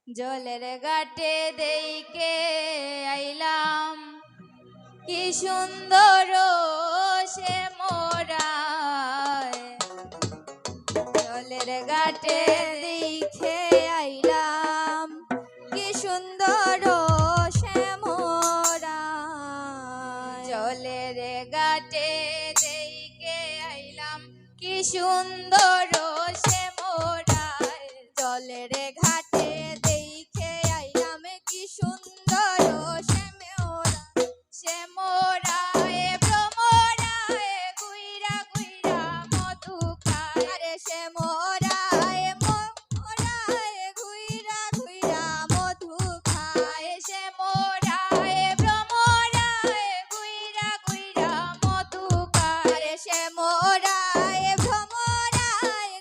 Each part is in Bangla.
জলের ঘাটে দেইকে আইলাম কি সুন্দর সে মোরায়। জলের ঘাটে দেখে আইলাম কি সুন্দর সে মোরায়। জলের ঘাটে দেখে আইলাম কি সুন্দর সে মোরায়। জলের ঘাটে দেখে আইলাম কি সুন্দর সে মোরায়। সে মোরায় ভ্রমরায় গুইরা গুইরা মধু খায়। আরে সে মোরায় মোরায় গুইরা গুইরা মধু খায়। সে মোরায় ভ্রমরায় গুইরা গুইরা মধু খায়। আরে সে মোরায় ভ্রমরায়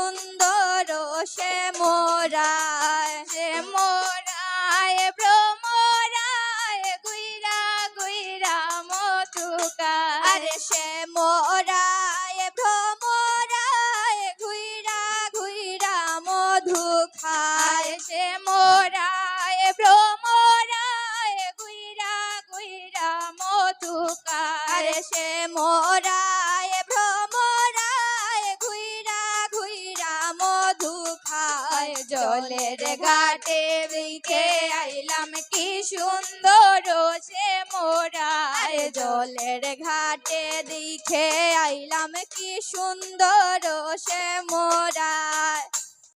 সুন্দর সে মোরায় ভ্রমরায় গুইরা গুইরা মধুকা আরে সে মোরায় ভ্রমরায় গুইরা গুইরা মধু খায় সে মোরায় ভ্রমরায় গুইরা গুইরা মধু খায় সে মোরায় ভ্রমরায় গুইরা গুইরা মধু খায় জলের ঘাটে দেখে আইলাম কি সুন্দর সে মোরায় জলের ঘাটে দেখে আইলাম কি সুন্দর সে মোরায়